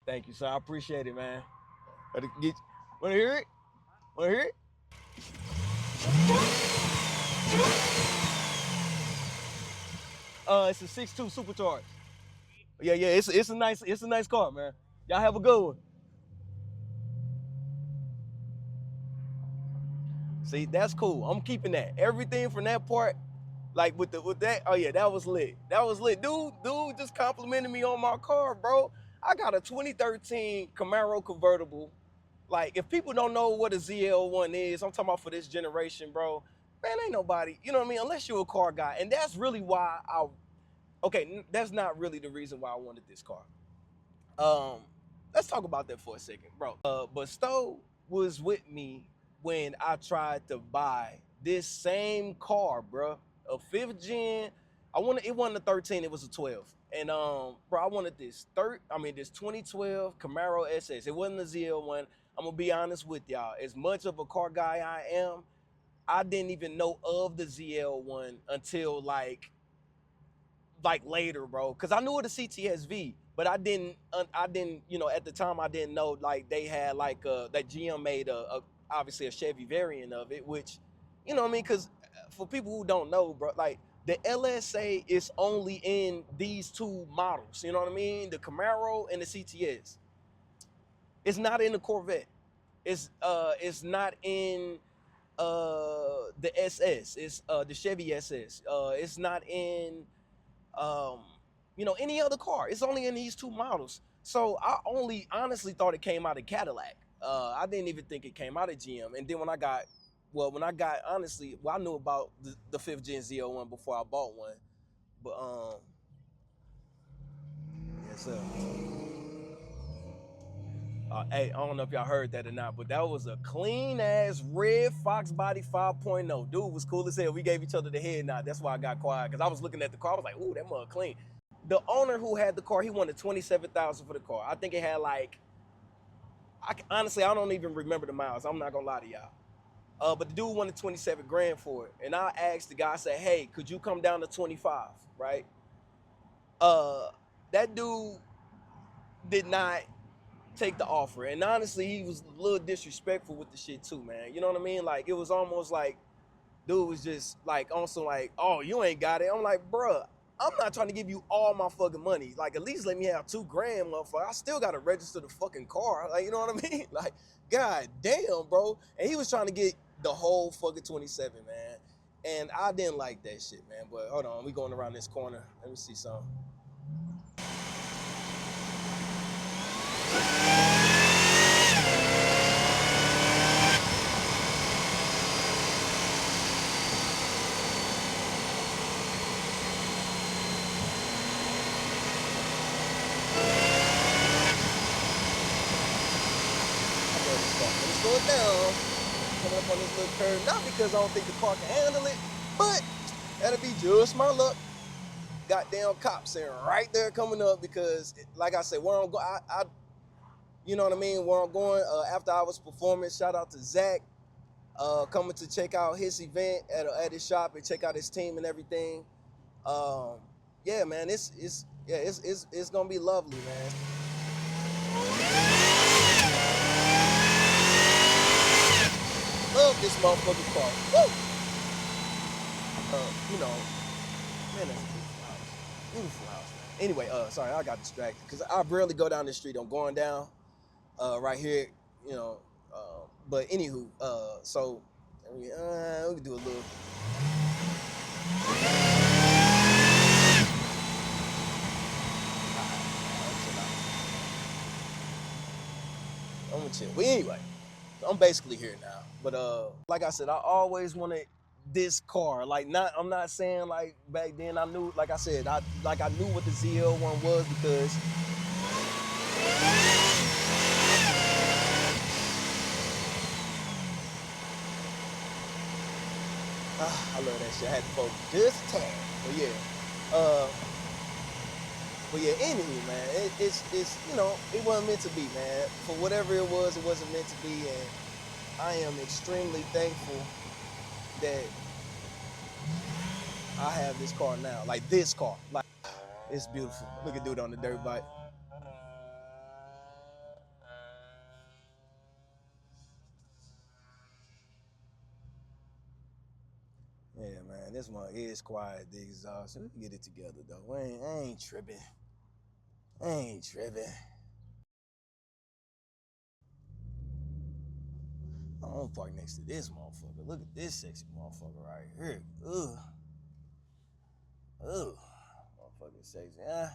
Thank you, sir. I appreciate it, man. Wanna hear it? Wanna hear it? It's a 6.2 supercharged. Yeah, it's a nice car, man. Y'all have a good one. See, that's cool. I'm keeping that. Everything from that part, like with that, oh yeah, that was lit. That was lit. Dude just complimented me on my car, bro. I got a 2013 Camaro convertible. Like, if people don't know what a ZL1 is, I'm talking about for this generation, bro. Man, ain't nobody, you know what I mean? Unless you're a car guy. And that's really why that's not really the reason why I wanted this car. Let's talk about that for a second, bro. But Stowe was with me when I tried to buy this same car, bro. A 5th gen. It wasn't a 13, it was a 12. And bro, I wanted this 2012 Camaro SS. It wasn't a ZL1. I'm gonna be honest with y'all. As much of a car guy I am, I didn't even know of the ZL1 until like later, bro. Cause I knew of the CTSV, but I didn't, at the time I didn't know like they had like that GM made obviously a Chevy variant of it, which, you know what I mean? Cause for people who don't know, bro, like the LSA is only in these two models. You know what I mean? The Camaro and the CTS. It's not in the Corvette. It's not in the SS. It's the Chevy SS. It's not in any other car. It's only in these two models. So I only honestly thought it came out of Cadillac. I didn't even think it came out of GM. And then honestly, I knew about the 5th gen Z01 before I bought one. But yes sir. Hey, I don't know if y'all heard that or not, but that was a clean ass red Fox body 5.0. Dude was cool as hell. We gave each other the head nod. That's why I got quiet, because I was looking at the car. I was like, ooh, that mug clean. The owner who had the car, he wanted $27,000 for the car. I think it had honestly, I don't even remember the miles. I'm not gonna lie to y'all. But the dude wanted 27 grand for it. And I asked the guy, I said, hey, could you come down to 25, right? That dude did not take the offer. And honestly, he was a little disrespectful with the shit too, man. You know what I mean? Like, it was almost like, dude was just like, on some like, oh, you ain't got it. I'm like, bruh, I'm not trying to give you all my fucking money. Like, at least let me have 2 grand, motherfucker. I still gotta register the fucking car. Like, you know what I mean? Like, god damn, bro. And he was trying to get the whole fucking 27, man. And I didn't like that shit, man. But hold on, we going around this corner. Let me see something. Slow it down, coming up on this little curve, not because I don't think the car can handle it, but that'll be just my luck. Goddamn cops are right there coming up, because like I said, where I'm going, you know what I mean, where I'm going, after I was performing, shout out to Zach, coming to check out his event at his shop and check out his team and everything. Yeah, man, it's gonna be lovely, man. Love this motherfucking car. Woo! Man, that's a beautiful house. Beautiful house, man. Anyway, sorry, I got distracted because I rarely go down this street. I'm going down right here, but anywho, so we can do a little. I'm gonna chill. But anyway, I'm basically here now. But like I said, I always wanted this car. Like, I'm not saying like back then I knew, like I said, I knew what the ZL1 was, because I love that shit. I had to focus just a tad. But yeah, anywho, man, it's it wasn't meant to be, man. For whatever it wasn't meant to be, and I am extremely thankful that I have this car now. Like, this car, like, it's beautiful. Look at dude on the dirt bike. man. This one is quiet, the exhaust. We can get it together, though. I ain't tripping. I ain't tripping. I'm gonna park next to this motherfucker. Look at this sexy motherfucker right here. Ugh. Ugh. Motherfucker sexy, huh?